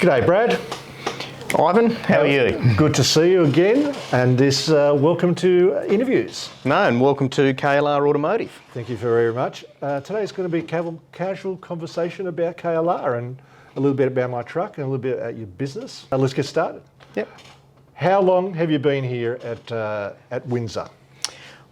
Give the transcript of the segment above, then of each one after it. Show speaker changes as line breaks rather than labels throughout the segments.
G'day, Brad.
Ivan, how are you?
Good to see you again, and welcome to Interviews.
No, and welcome to KLR Automotive.
Thank you very much. Today's going to be a casual conversation about KLR and a little bit about my truck and a little bit about your business. Let's get started.
Yep.
How long have you been here at Windsor?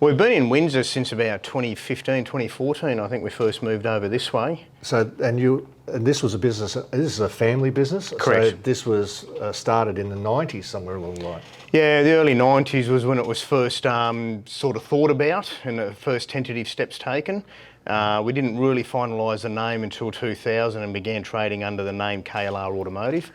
We've been in Windsor since about 2015, 2014. I think we first moved over this way.
So, and this was a business. This is a family business.
Correct.
So this was started in the 90s, somewhere along the line.
Yeah, the early 90s was when it was first sort of thought about and the first tentative steps taken. We didn't really finalise the name until 2000 and began trading under the name KLR Automotive.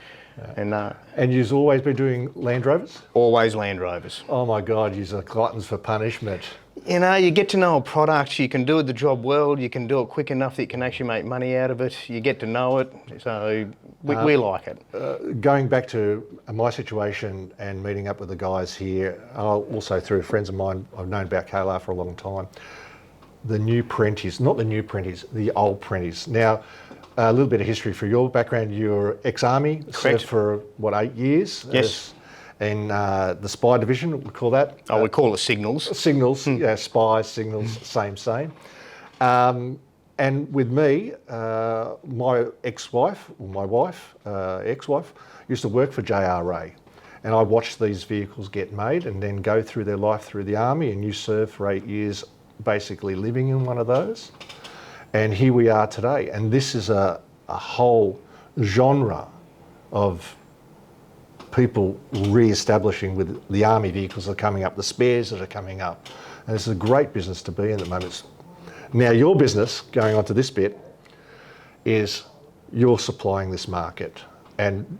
And you've always been doing Land Rovers?
Always Land Rovers.
Oh my God, you're gluttons for punishment.
You know, you get to know a product, you can do the job well, you can do it quick enough that you can actually make money out of it, you get to know it, so we like it.
Going back to my situation and meeting up with the guys here, also through friends of mine, I've known about KLR for a long time, the new Perenties, not the new Perenties, the old Perenties. Now, a little bit of history for your background. You're ex-army, served for, 8 years?
Yes.
In the spy division, we call that?
Oh, we call it signals.
Signals, yeah, spies, signals, same. And with me, my ex-wife, or my wife, ex-wife, used to work for JRA. And I watched these vehicles get made and then go through their life through the army, and you served for 8 years basically living in one of those. And here we are today, and this is a whole genre of people re-establishing with the army vehicles that are coming up, the spares that are coming up. And this is a great business to be in at the moment. Now your business, going on to this bit, is you're supplying this market. And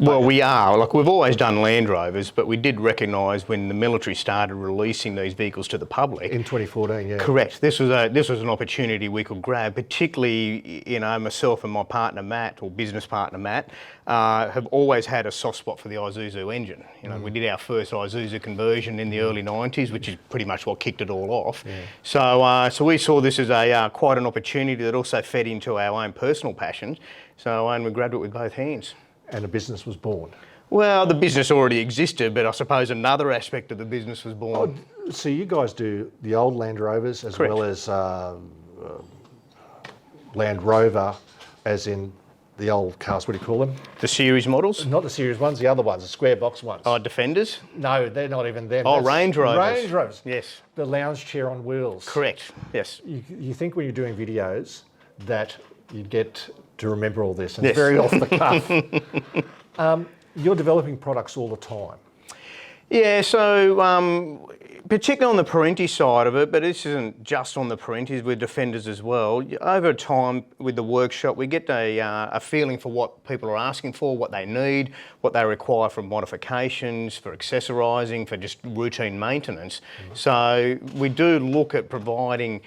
well, we are. Like, we've always done Land Rovers, but we did recognise when the military started releasing these vehicles to the public.
In 2014, yeah.
Correct. This was an opportunity we could grab, particularly, myself and my partner Matt, or business partner Matt, have always had a soft spot for the Isuzu engine. We did our first Isuzu conversion in the early 90s, which is pretty much what kicked it all off. Yeah. So we saw this as quite an opportunity that also fed into our own personal passion. And we grabbed it with both hands.
And a business was born.
Well, the business already existed, but I suppose another aspect of the business was born.
Oh, so you guys do the old Land Rovers as
Correct.
well as Land Rover, as in the old cars, what do you call them?
The series models?
Not the series ones, the other ones, the square box ones.
Oh, Defenders?
No, they're not even them.
Oh, Range Rovers.
Range Rovers.
Yes.
The lounge chair on wheels.
Correct, yes.
You think when you're doing videos that you get to remember all this, and
Yes.
it's very off the cuff. You're developing products all the time.
Yeah, so particularly on the Perentie side of it, but this isn't just on the Perenties, with Defenders as well. Over time with the workshop, we get a feeling for what people are asking for, what they need, what they require from modifications, for accessorising, for just routine maintenance. So we do look at providing,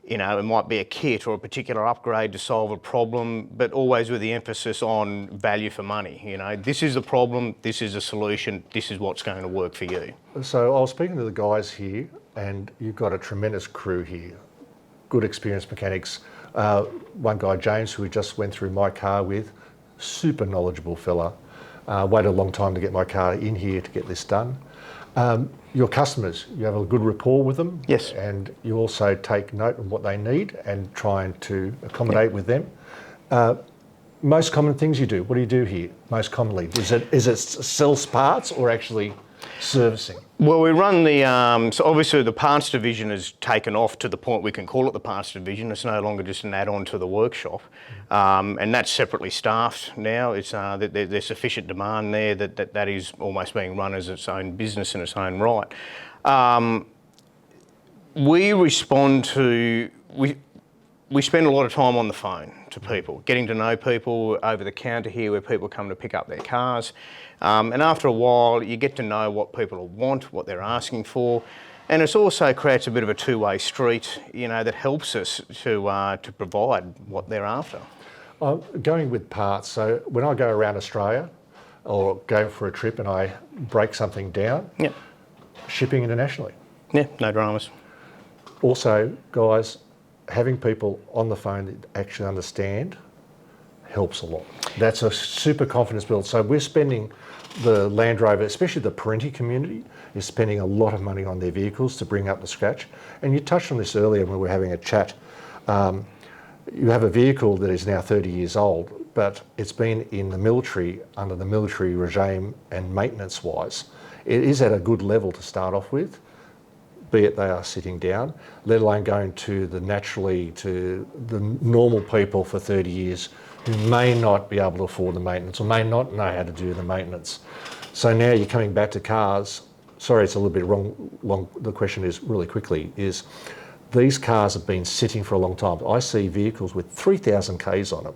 it might be a kit or a particular upgrade to solve a problem, but always with the emphasis on value for money. This is the problem, this is a solution, this is what's going to work for you.
So I was speaking to the guys here, and you've got a tremendous crew here, good experienced mechanics. One guy, James, who we just went through my car with, super knowledgeable fella. Waited a long time to get my car in here to get this done. Your customers, you have a good rapport with them.
Yes.
And you also take note of what they need and trying to accommodate with them. Most common things you do, what do you do here most commonly? Is it sell parts or actually servicing?
Well, we run so obviously the parts division has taken off to the point we can call it the parts division. It's no longer just an add-on to the workshop. And that's separately staffed now. It's there's sufficient demand there that is almost being run as its own business in its own right. We spend a lot of time on the phone to people, getting to know people over the counter here where people come to pick up their cars. And after a while, you get to know what people want, what they're asking for. And it also creates a bit of a two-way street, that helps us to provide what they're after.
Going with parts, so when I go around Australia or go for a trip and I break something down,
Yep.
Shipping internationally.
Yeah, no dramas.
Also, guys, having people on the phone that actually understand helps a lot. That's a super confidence build. So we're spending, the Land Rover, especially the Perentie community, is spending a lot of money on their vehicles to bring up the scratch. And you touched on this earlier when we were having a chat. You have a vehicle that is now 30 years old, but it's been in the military, under the military regime and maintenance-wise. It is at a good level to start off with, be it they are sitting down, let alone going to the normal people for 30 years who may not be able to afford the maintenance or may not know how to do the maintenance. So now you're coming back to cars. Sorry, it's a little bit long. The question is, really quickly, is these cars have been sitting for a long time. I see vehicles with 3,000 Ks on them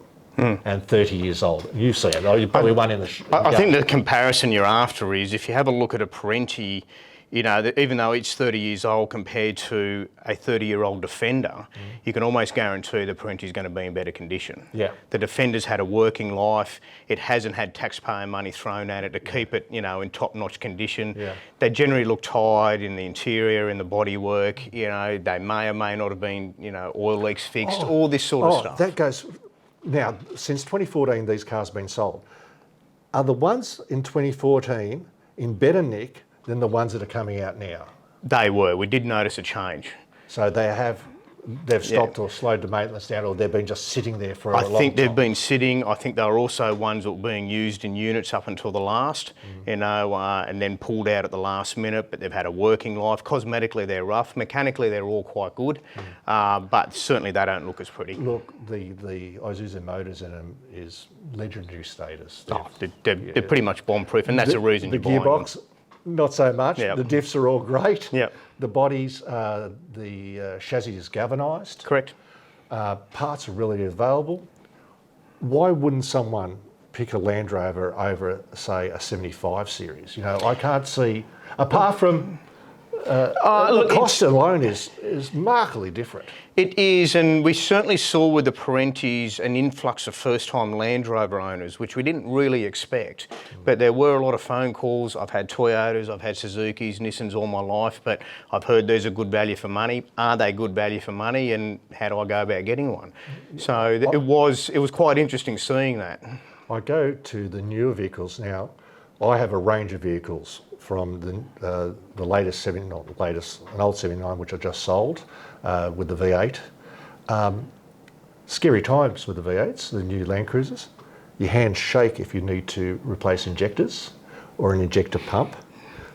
and 30 years old. You see it. You probably one in the...
I think the comparison you're after is, if you have a look at a Perentie, you know, even though it's 30 years old compared to a 30-year-old Defender, you can almost guarantee the Perentie is going to be in better condition.
Yeah.
The Defender's had a working life. It hasn't had taxpayer money thrown at it to keep it, you know, in top-notch condition.
Yeah.
They generally look tired in the interior, in the bodywork. You know, they may or may not have been, you know, oil leaks fixed, all this sort of stuff.
That goes... Now, since 2014, these cars have been sold. Are the ones in 2014 in better nick than the ones that are coming out now?
They were. We did notice a change.
So they've stopped or slowed the maintenance down, or they've been just sitting there for a long time?
I think they've been sitting. I think they were also ones that were being used in units up until the last, you know, and then pulled out at the last minute, but they've had a working life. Cosmetically, they're rough. Mechanically, they're all quite good, but certainly they don't look as pretty.
Look, the Isuzu motors in them is legendary status.
They're pretty much bomb-proof, and that's a reason
the
you're buying
gearbox,
them.
Not so much.
Yep.
The diffs are all great.
Yep.
The bodies, the chassis is galvanised.
Correct.
Parts are readily available. Why wouldn't someone pick a Land Rover over, say, a 75 series? You know, I can't see, apart from the cost alone is markedly different.
It is, and we certainly saw with the Perentiis an influx of first-time Land Rover owners, which we didn't really expect. But there were a lot of phone calls. I've had Toyotas, I've had Suzukis, Nissans all my life, but I've heard these are good value for money. Are they good value for money, and how do I go about getting one? So it was quite interesting seeing that.
I go to the newer vehicles now. I have a range of vehicles from the latest an old 79, which I just sold with the V8. Scary times with the V8s, the new Land Cruisers. Your hands shake if you need to replace injectors or an injector pump.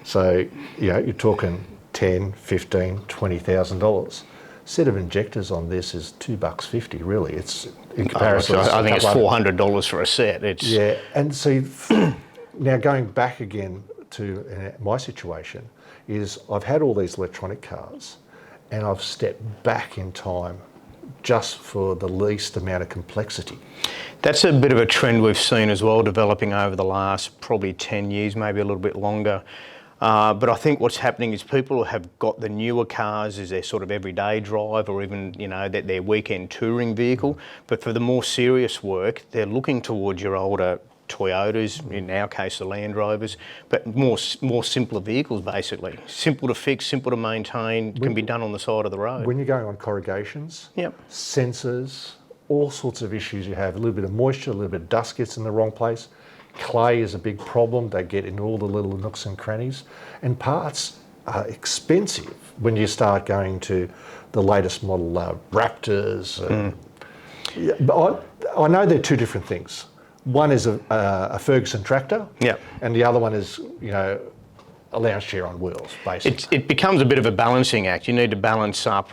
So, you know, you're talking $10,000, $15,000, $20,000. Set of injectors on this is $2.50, really. It's in comparison.
I think it's $400 for a set.
Yeah, and so now going back again to my situation is I've had all these electronic cars and I've stepped back in time just for the least amount of complexity.
That's a bit of a trend we've seen as well, developing over the last probably 10 years, maybe a little bit longer. But I think what's happening is people have got the newer cars as their sort of everyday drive, or even, you know, their weekend touring vehicle. But for the more serious work, they're looking towards your older Toyotas, in our case the Land Rovers, but more simpler vehicles basically. Simple to fix, simple to maintain, can be done on the side of the road.
When you're going on corrugations,
yep,
sensors, all sorts of issues you have. A little bit of moisture, a little bit of dust gets in the wrong place. Clay is a big problem. They get in all the little nooks and crannies. And parts are expensive when you start going to the latest model Raptors. Yeah, but I know they're two different things. One is a Ferguson tractor,
yep,
and the other one is, you know, a lounge chair on wheels, basically.
It becomes a bit of a balancing act. You need to balance up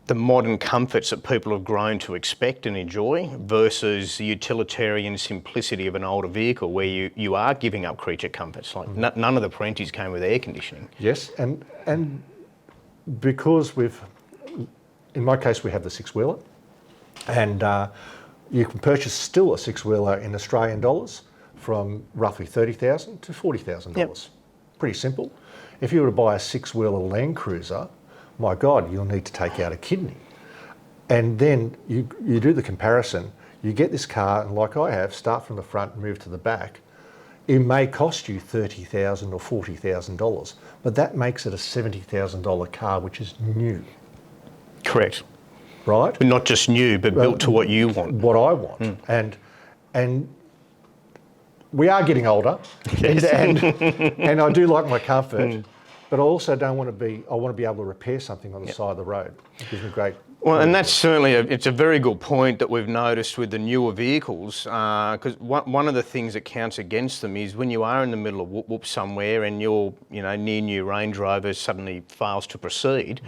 the modern comforts that people have grown to expect and enjoy versus the utilitarian simplicity of an older vehicle where you are giving up creature comforts. Like none of the Perenties came with air conditioning.
Yes, and because in my case, we have the six-wheeler, and you can purchase still a six-wheeler in Australian dollars from roughly $30,000 to $40,000.
Yep.
Pretty simple. If you were to buy a six-wheeler Land Cruiser, my God, you'll need to take out a kidney. And then you do the comparison. You get this car, and like I have, start from the front and move to the back. It may cost you $30,000 or $40,000, but that makes it a $70,000 car, which is new.
Correct.
Right?
But not just new, but built to what you want.
What I want. And and we are getting older, and I do like my comfort, but I also don't want to be. I want to be able to repair something on the side of the road. It gives me great.
Well, and that's certainly it's a very good point that we've noticed with the newer vehicles, because one of the things that counts against them is when you are in the middle of whoop somewhere and your near new Range Rover suddenly fails to proceed,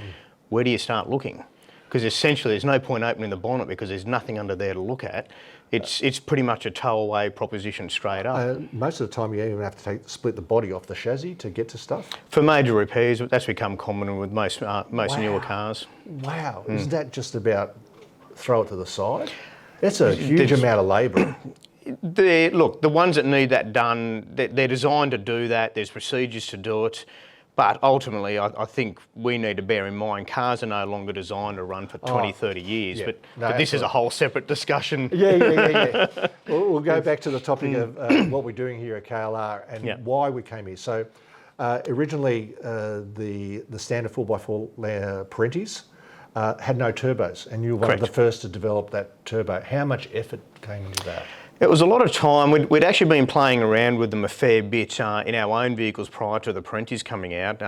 where do you start looking? Because essentially there's no point opening the bonnet because there's nothing under there to look at. It's pretty much a tow-away proposition straight up.
Most of the time you even have to split the body off the chassis to get to stuff.
For major repairs, that's become common with most newer cars.
Wow, isn't that just about throw it to the side? That's a huge amount of labour.
Look, the ones that need that done, they're designed to do that. There's procedures to do it. But ultimately, I think we need to bear in mind cars are no longer designed to run for 20, 30 years.
Yeah.
But this is a whole separate discussion.
Yeah. We'll go back to the topic of what we're doing here at KLR and why we came here. So originally, the standard 4x4 Perentes had no turbos, and you were one of the first to develop that turbo. How much effort came into that?
It was a lot of time. We'd actually been playing around with them a fair bit in our own vehicles prior to the Perentes coming out.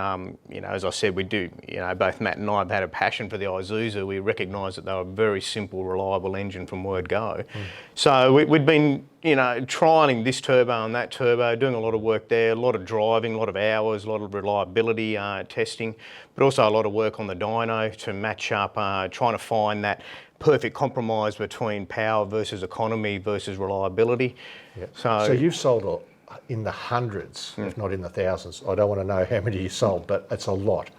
As I said, we do. Both Matt and I have had a passion for the Isuzu. We recognise that they were a very simple, reliable engine from word go. So we'd been, trialling this turbo and that turbo, doing a lot of work there, a lot of driving, a lot of hours, a lot of reliability testing, but also a lot of work on the dyno to match up, trying to find that perfect compromise between power versus economy versus reliability.
Yep. So you've sold in the hundreds, if not in the thousands. I don't want to know how many you sold, but it's a lot.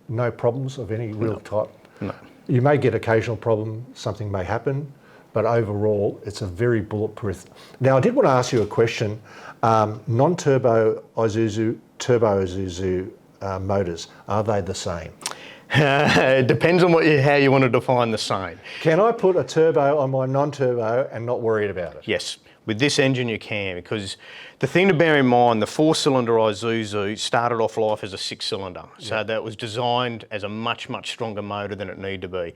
No problems of any real type?
No.
You may get occasional problem, something may happen, but overall it's a very bulletproof. Now I did want to ask you a question. Non-turbo Isuzu, turbo Isuzu motors, are they the same?
It depends on how you want to define the same.
Can I put a turbo on my non-turbo and not worried about it?
Yes, with this engine you can, because the thing to bear in mind, the 4-cylinder Isuzu started off life as a 6-cylinder, so that was designed as a much, much stronger motor than it needed to be.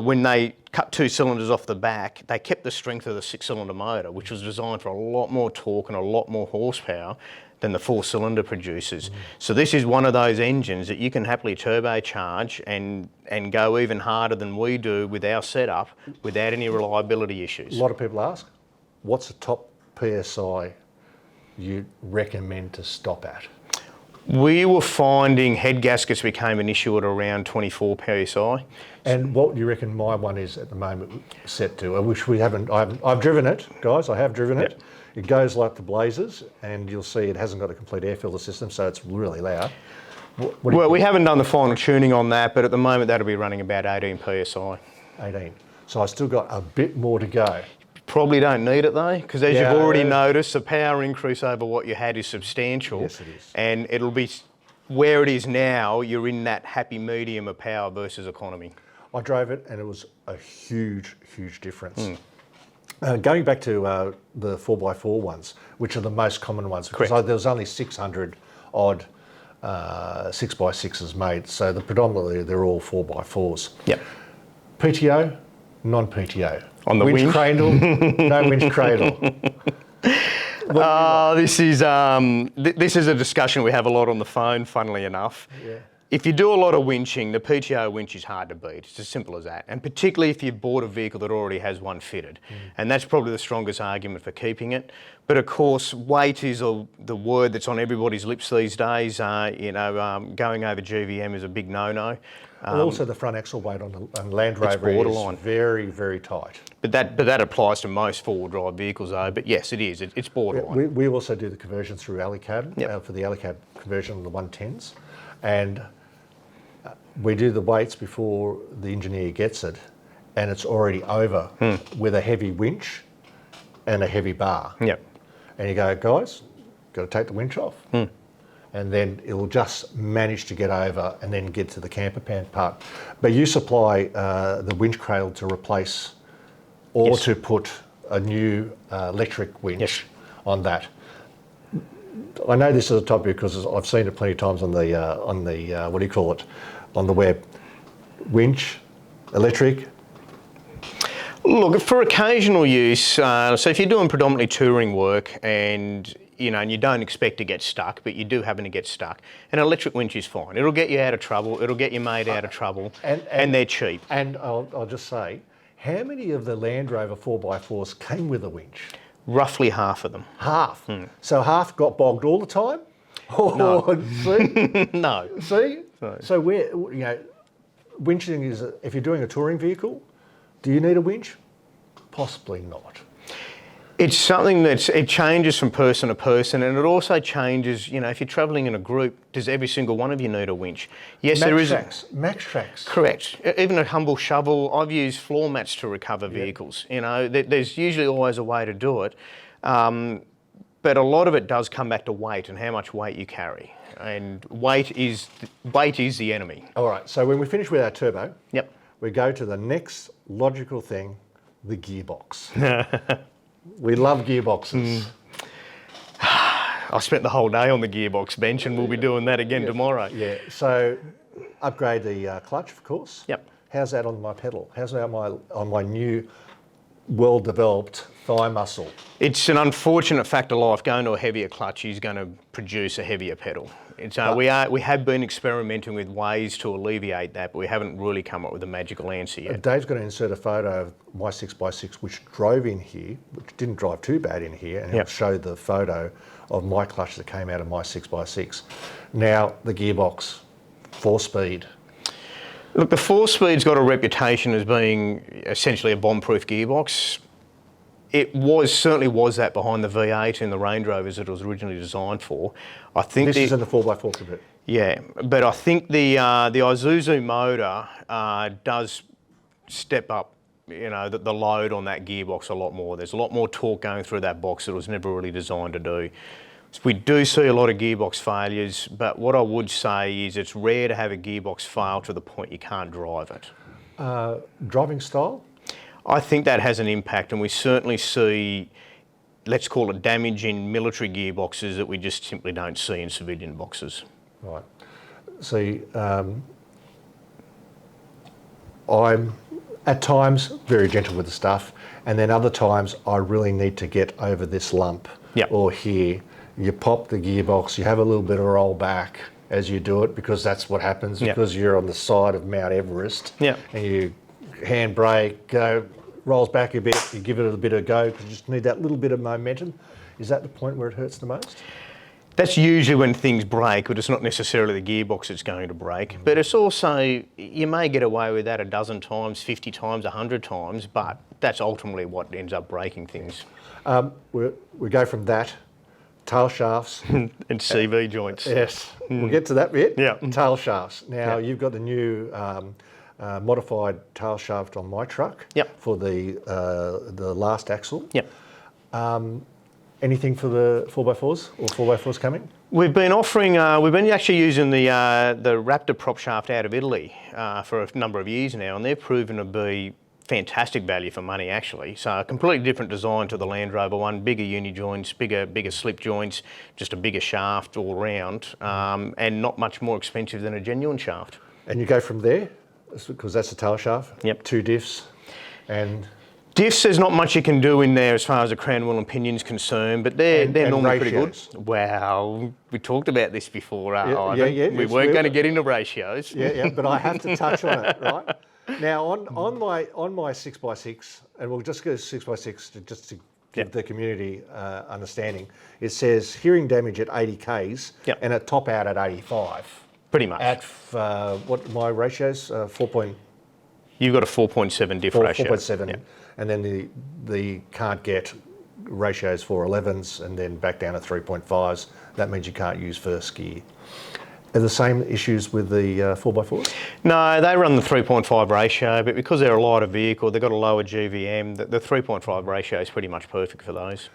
When they cut 2 cylinders off the back, they kept the strength of the 6-cylinder motor, which was designed for a lot more torque and a lot more horsepower than the 4-cylinder produces. So this is one of those engines that you can happily turbocharge and go even harder than we do with our setup without any reliability issues.
A lot of people ask, what's the top PSI you recommend to stop at?
We were finding head gaskets became an issue at around 24 PSI.
And what do you reckon my one is at the moment set to? I wish we haven't, I've driven it, guys, I have driven it. It goes like the blazers, and you'll see it hasn't got a complete air filter system, so it's really loud.
Well, we haven't done the final tuning on that, but at the moment that'll be running about 18 PSI.
18. So I still got a bit more to go.
Probably don't need it though, because as you've already noticed, the power increase over what you had is substantial.
Yes, it is.
And it'll be, where it is now, you're in that happy medium of power versus economy.
I drove it and it was a huge, huge difference. Going back to the 4x4 ones, which are the most common ones, because there was only 600 odd 6x6s made, so predominantly they're all 4x4s.
Yep.
PTO, non-PTO.
On the
winch cradle, no winch cradle.
This is a discussion we have a lot on the phone, funnily enough.
Yeah.
If you do a lot of winching, the PTO winch is hard to beat. It's as simple as that. And particularly if you've bought a vehicle that already has one fitted. And that's probably the strongest argument for keeping it. But of course, weight is the word that's on everybody's lips these days. Going over GVM is a big no-no.
And also the front axle weight on Land Rover is very, very tight.
But that applies to most four-wheel drive vehicles though. But yes, it is. It's borderline.
We also do the conversion through Alu-Cab, for the Alu-Cab conversion on the 110s. And we do the weights before the engineer gets it, and it's already over with a heavy winch and a heavy bar.
Yep.
And you go, guys, got to take the winch off. And then it'll just manage to get over and then get to the camper pan part. But you supply the winch cradle to replace or to put a new electric winch on that. I know this is a topic because I've seen it plenty of times on the what do you call it, on the web. Winch, electric.
Look, for occasional use, so if you're doing predominantly touring work and you don't expect to get stuck, but you do happen to get stuck, an electric winch is fine. It'll get you out of trouble, it'll get your mate out of trouble, and they're cheap.
And I'll just say, how many of the Land Rover 4x4s came with a winch?
Roughly half of them.
Half. So half got bogged all the time? No. See?
No.
See? No. So winching is, if you're doing a touring vehicle, do you need a winch? Possibly not.
It's something it changes from person to person, and it also changes, if you're travelling in a group, does every single one of you need a winch? Yes, there is.
Max tracks.
Correct. Even a humble shovel, I've used floor mats to recover vehicles. There's usually always a way to do it. But a lot of it does come back to weight and how much weight you carry. And weight is the enemy.
All right, so when we finish with our turbo,
yep,
we go to the next logical thing, the gearbox. We love gearboxes.
I spent the whole day on the gearbox bench and we'll be doing that again tomorrow.
Yeah, so upgrade the clutch, of course.
Yep.
How's that on my pedal? How's that on my new, well-developed thigh muscle?
It's an unfortunate fact of life. Going to a heavier clutch is going to produce a heavier pedal. We have been experimenting with ways to alleviate that, but we haven't really come up with a magical answer yet.
Dave's going to insert a photo of my 6x6, which drove in here, which didn't drive too bad in here, and he'll show the photo of my clutch that came out of my 6x6. Now, the gearbox, 4-speed.
Look, the 4-speed's got a reputation as being essentially a bomb-proof gearbox. It certainly was that behind the V8 and the Range Rovers that it was originally designed for. I think
this is in the 4x4 converter.
Yeah, but I think the Isuzu motor does step up, the load on that gearbox a lot more. There's a lot more torque going through that box that it was never really designed to do. So we do see a lot of gearbox failures, but what I would say is it's rare to have a gearbox fail to the point you can't drive it.
Driving style?
I think that has an impact, and we certainly see, let's call it damage in military gearboxes that we just simply don't see in civilian boxes.
Right. See, I'm at times very gentle with the stuff, and then other times I really need to get over this lump or here. You pop the gearbox, you have a little bit of roll back as you do it, because that's what happens, because you're on the side of Mount Everest, and you hand brake, rolls back a bit, you give it a bit of go, because you just need that little bit of momentum. Is that the point where it hurts the most?
That's usually when things break, but it's not necessarily the gearbox that's going to break. But it's also, you may get away with that a dozen times, 50 times, 100 times, but that's ultimately what ends up breaking things.
We go from that, tail shafts.
And CV joints.
Yes, we'll get to that bit.
Yeah.
Tail shafts. Now, you've got the new modified tail shaft on my truck for the last axle.
Yep.
Anything for the 4x4s or 4x4s coming?
We've been offering, we've been actually using the Raptor prop shaft out of Italy for a number of years now, and they've proven to be fantastic value for money actually. So a completely different design to the Land Rover one, bigger uni joints, bigger slip joints, just a bigger shaft all round, and not much more expensive than a genuine shaft. And
you go from there, because that's a tail shaft,
yep.
2 diffs, and...
Diffs, there's not much you can do in there as far as the crown wheel and pinion's concerned, but they're normally pretty good. Well, we talked about this before, Ivan. We weren't going to get into ratios.
Yeah, but I have to touch on it, right? Now, on my 6x6, and we'll just go 6x6 just to give the community understanding, it says hearing damage at 80 Ks and a top out at 85.
Pretty much.
At what my ratios? 4.
You've got a 4.7 diff ratio.
4.7, yeah. And then the can't get ratios 4.11s and then back down to 3.5s. That means you can't use first gear. Are the same issues with the 4x4s?
No, they run the 3.5 ratio, but because they're a lighter vehicle, they've got a lower GVM. The 3.5 ratio is pretty much perfect for those.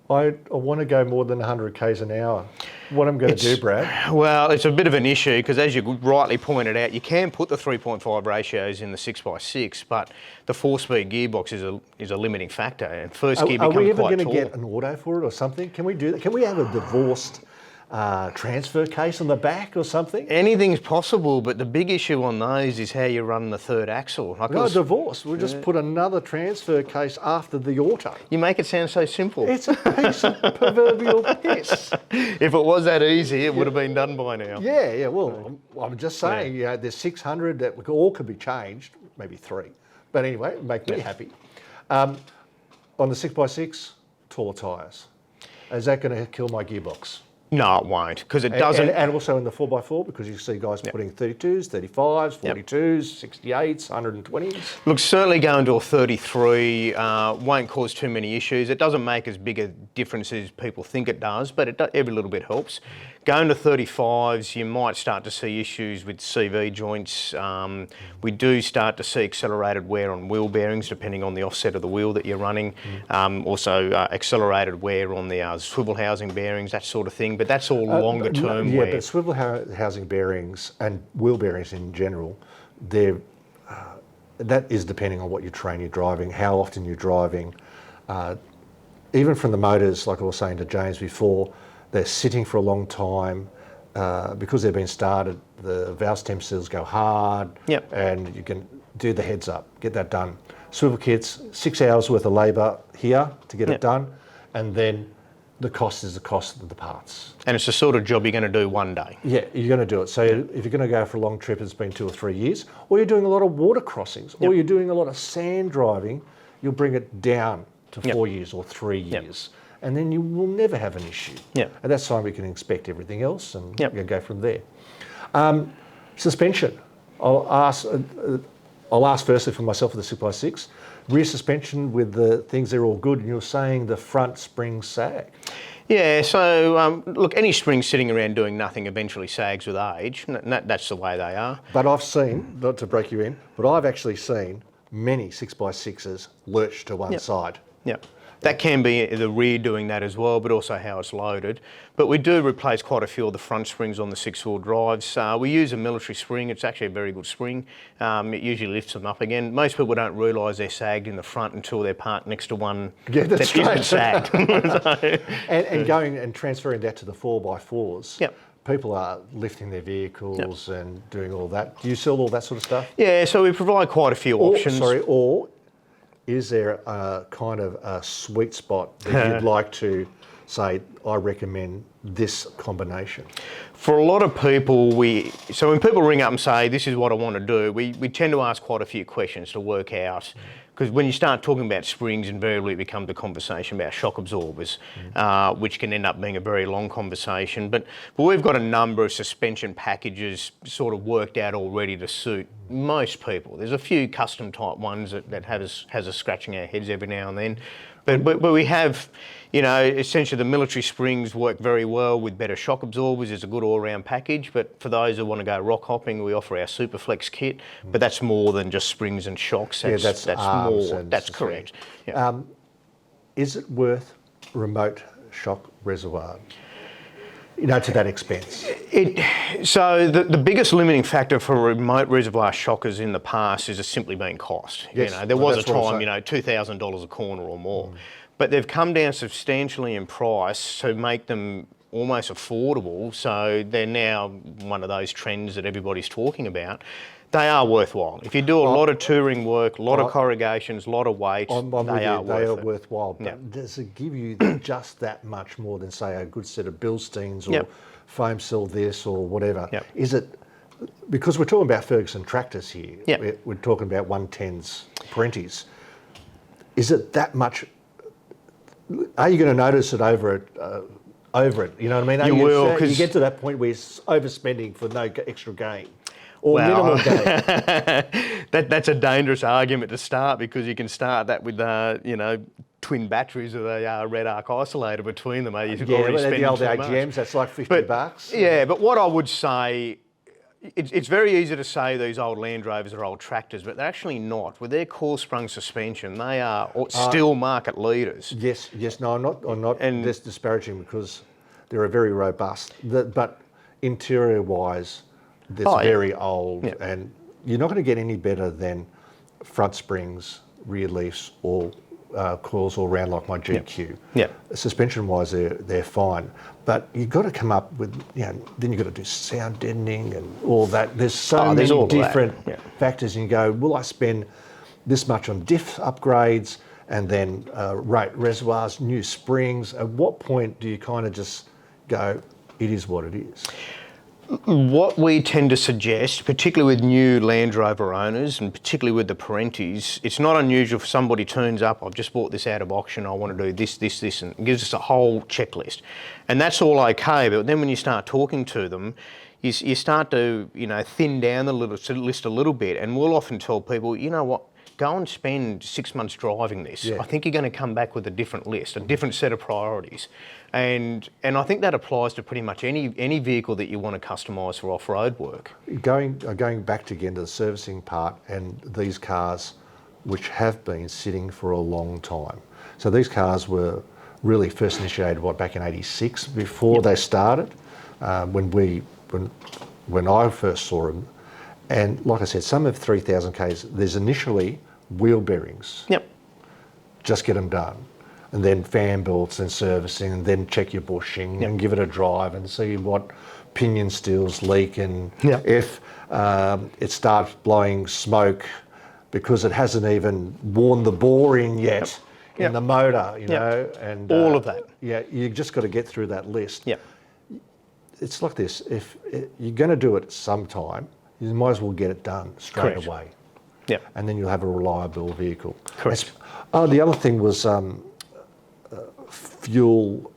I want to go more than 100 Ks an hour. What I'm going to do, Brad?
Well, it's a bit of an issue because, as you rightly pointed out, you can put the 3.5 ratios in the 6x6, but the 4-speed gearbox is a limiting factor, and first gear becomes quite tall.
Are we ever going to get an auto for it or something? Can we do that? Can we have a divorced transfer case on the back or something?
Anything's possible, but the big issue on those is how you run the third axle. Like
No, divorce. We'll just put another transfer case after the auto.
you make it sound so simple.
It's a piece of proverbial piss.
If it was that easy, it would have been done by now.
Yeah. Well, I'm just saying, you know, there's 600 that all could be changed, maybe 3. But anyway, make me happy. On the 6x6, taller tyres. Is that going to kill my gearbox?
No, it won't, because it doesn't.
And also in the 4x4, because you see guys putting 32s, 35s, 42s, 68s, 120s.
Look, certainly going to a 33 won't cause too many issues. It doesn't make as big a difference as people think it does, but every little bit helps. Going to 35s, you might start to see issues with CV joints. We do start to see accelerated wear on wheel bearings, depending on the offset of the wheel that you're running. Also, accelerated wear on the swivel housing bearings, that sort of thing. But that's all longer term wear.
Yeah, but swivel housing bearings and wheel bearings in general, that is depending on what you train you're driving, how often you're driving. Even from the motors, like I was saying to James before, they're sitting for a long time. Because they've been started, the valve stem seals go hard, and you can do the heads up, get that done. Swivel kits, 6 hours worth of labour here to get it done, and then the cost is the cost of the parts.
And it's the sort of job you're going to do one day.
Yeah, you're going to do it. So if you're going to go for a long trip, it's been 2 or 3 years, or you're doing a lot of water crossings, or you're doing a lot of sand driving, you'll bring it down to 4 years or 3 years. And then you will never have an issue. And that's time we can inspect everything else and you go from there. Suspension. I'll ask firstly for myself for the 6x6. Rear suspension with the things, they're all good, and you're saying the front springs sag.
Yeah, so look, any spring sitting around doing nothing eventually sags with age. That's the way they are.
But I've seen, not to break you in, but I've actually seen many 6x6s lurch to one side.
That can be the rear doing that as well, but also how it's loaded. But we do replace quite a few of the front springs on the 6-wheel drives. We use a military spring. It's actually a very good spring. It usually lifts them up again. Most people don't realise they're sagged in the front until they're parked next to one that isn't sagged.
and going and transferring that to the 4x4s. People are lifting their vehicles and doing all that. Do you sell all that sort of stuff?
Yeah, so we provide quite a few options.
Or is there a kind of a sweet spot that you'd like to say, I recommend this combination?
For a lot of people, so when people ring up and say, this is what I want to do, we tend to ask quite a few questions to work out, because when you start talking about springs, invariably it becomes a conversation about shock absorbers, which can end up being a very long conversation. But we've got a number of suspension packages sort of worked out already to suit most people. There's a few custom type ones that has us scratching our heads every now and then. But we have, you know, essentially the military springs work very well with better shock absorbers. It's a good all-round package. But for those who want to go rock hopping, we offer our Superflex kit. But that's more than just springs and shocks. That's more. That's correct.
Is it worth remote shock reservoir? You know, to that expense.
So the biggest limiting factor for remote reservoir shockers in the past has just simply been cost.
Yes,
you know, there was a time, you know, $2,000 a corner or more. But they've come down substantially in price to make them almost affordable. So they're now one of those trends that everybody's talking about. They are worthwhile. If you do a lot of touring work, a lot of corrugations, a lot of weights, they are
worthwhile. But does it give you just that much more than, say, a good set of Bilsteins or foam cell this or whatever? Is it, because we're talking about Ferguson tractors here, we're talking about 110s, Perenties, is it that much, are you going to notice it over it? You know what I mean?
You will, because
you get to that point where you're overspending for no extra gain. Or minimal gain.
That's a dangerous argument to start, because you can start that with, you know, twin batteries with a red arc isolator between them. You've already spent
the old
too
AGMs,
much.
that's like $50.
Yeah, but what I would say, it's very easy to say these old Land Rovers are old tractors, but they're actually not. With their core sprung suspension, they are still market leaders.
Yes, no, I'm not just disparaging, because they're very robust. But interior-wise, that's very old, and you're not going to get any better than front springs, rear leafs, or coils all round like my GQ.
Yeah.
Suspension-wise, they're fine, but you've got to come up with, then you've got to do sound deadening and all that. There's so
there's
many
all
different
that.
factors, and you go, will I spend this much on diff upgrades and then reservoirs, new springs? At what point do you kind of just go, it is what it is?
What we tend to suggest, particularly with new Land Rover owners and particularly with the Perenties, it's not unusual if somebody turns up, I've just bought this out of auction, I want to do this, this, this, and gives us a whole checklist. And that's all okay, but then when you start talking to them, you start to, thin down the list a little bit, and we'll often tell people, you know what, go and spend 6 months driving this.
Yeah.
I think you're going to come back with a different list, a different set of priorities. And I think that applies to pretty much any vehicle that you want to customise for off-road work.
Going back again to the servicing part and these cars which have been sitting for a long time. So these cars were really first initiated, back in '86, before they started, when I first saw them. And like I said, some have 3,000 Ks. There's initially wheel bearings.
Yep.
Just get them done. And then fan belts and servicing, and then check your bushing and give it a drive and see what pinion steels leak, and if it starts blowing smoke because it hasn't even worn the bore in yet in the motor, and
all of that.
Yeah, you just got to get through that list.
Yeah.
It's like this: if you're going to do it sometime, you might as well get it done straight away.
Yeah.
And then you'll have a reliable vehicle.
Correct.
The other thing was fuel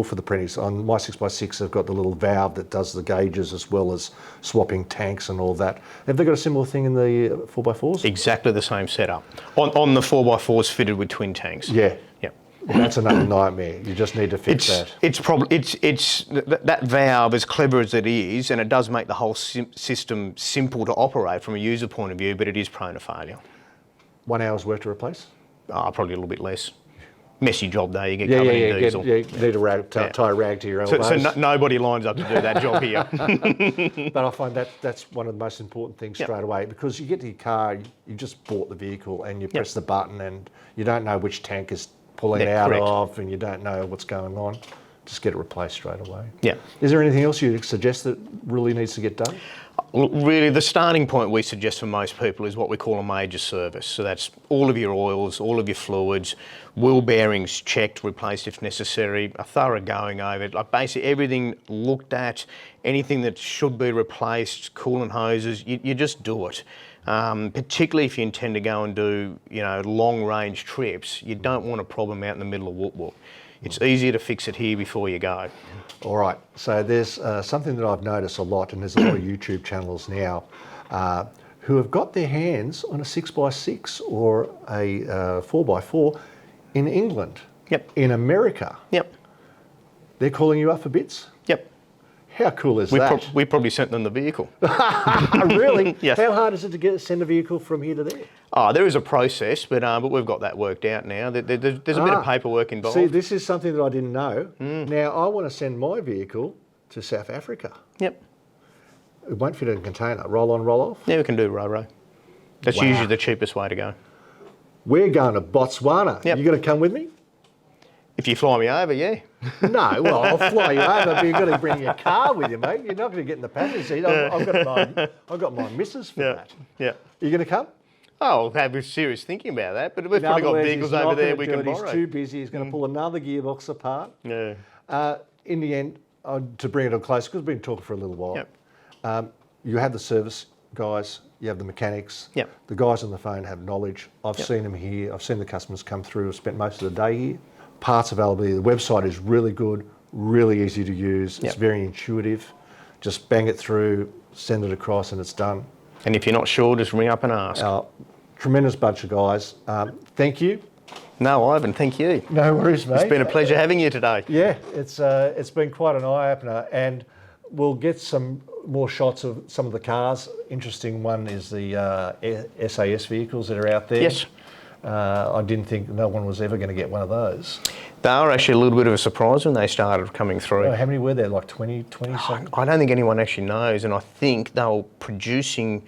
for the Perenties. On my 6x6, they've got the little valve that does the gauges as well as swapping tanks and all that. Have they got a similar thing in the 4x4s?
Exactly the same setup. On the 4x4s fitted with twin tanks.
Yeah.
Yeah.
That's another nightmare. You just need to fix that.
It's that valve, as clever as it is, and it does make the whole system simple to operate from a user point of view, but it is prone to failure.
1 hour's work to replace?
Probably a little bit less. Messy job though, you get covered in diesel.
You need a tie a rag to your elbows.
So nobody lines up to do that job here.
But I find that's one of the most important things straight away, because you get to your car, you just bought the vehicle and you press the button and you don't know which tank is pulling out of, and you don't know what's going on. Just get it replaced straight away.
Yeah.
Is there anything else you suggest that really needs to get done?
Look, really, the starting point we suggest for most people is what we call a major service. So that's all of your oils, all of your fluids, wheel bearings checked, replaced if necessary, a thorough going over it, like basically everything looked at, anything that should be replaced, coolant hoses, you just do it. Particularly if you intend to go and do, long range trips, you don't want a problem out in the middle of Woot-Woot. It's easier to fix it here before you go.
All right, so there's something that I've noticed a lot, and there's a lot of YouTube channels now who have got their hands on a 6x6 or a 4x4 in England.
Yep.
In America.
Yep.
They're calling you up for bits?
Yep.
How cool is that?
We probably sent them the vehicle.
Really?
Yes.
How hard is it to send a vehicle from here to there?
There is a process, but we've got that worked out now. There's a bit of paperwork involved.
See, this is something that I didn't know. Now, I want to send my vehicle to South Africa.
Yep.
It won't fit in a container. Roll on, roll off?
Yeah, we can do Ro-Ro. That's usually the cheapest way to go.
We're going to Botswana.
Yep.
You going to come with me?
If you fly me over, yeah.
No, well, I'll fly you over, but you've got to bring your car with you, mate. You're not going to get in the passenger seat. I've got my missus for that.
Yeah.
Are you going to come?
Oh, I'll have serious thinking about that, but we've probably got vehicles over there we can borrow.
He's too busy. He's going to pull another gearbox apart.
Yeah.
In the end, to bring it on close, because we've been talking for a little while, you have the service guys, you have the mechanics.
Yep.
The guys on the phone have knowledge. I've seen them here. I've seen the customers come through. I've spent most of the day here. Parts availability. The website is really good, really easy to use. It's very intuitive. Just bang it through, send it across, and it's done.
And if you're not sure, just ring up and ask.
Tremendous bunch of guys. Thank you.
No, Ivan, thank you.
No worries, mate.
It's been a pleasure having you today.
Yeah, it's been quite an eye-opener, and we'll get some more shots of some of the cars. Interesting one is the SAS vehicles that are out there.
Yes.
I didn't think no one was ever going to get one of those.
They were actually a little bit of a surprise when they started coming through.
How many were there? Like 20 something?
I don't think anyone actually knows, and I think they were producing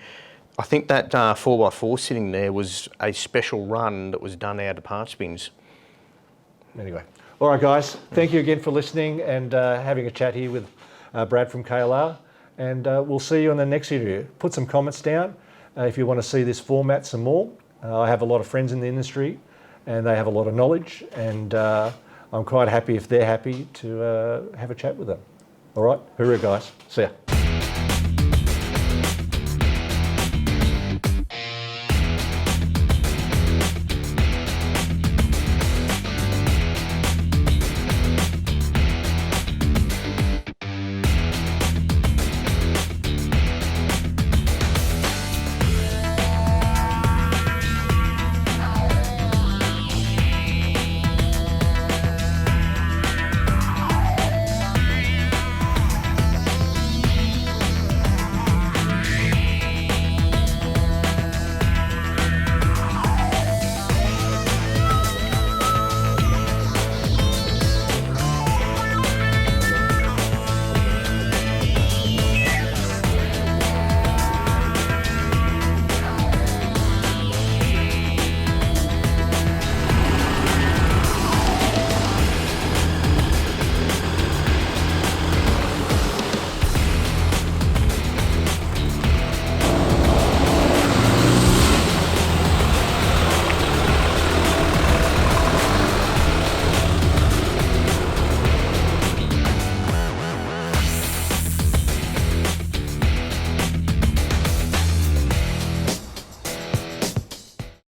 I think that 4x4 sitting there was a special run that was done out of parts bins.
Anyway, all right, guys. Thank you again for listening and having a chat here with Brad from KLR. And we'll see you on the next interview. Put some comments down if you want to see this format some more. I have a lot of friends in the industry and they have a lot of knowledge, and I'm quite happy if they're happy to have a chat with them. All right, hoorah guys, see ya.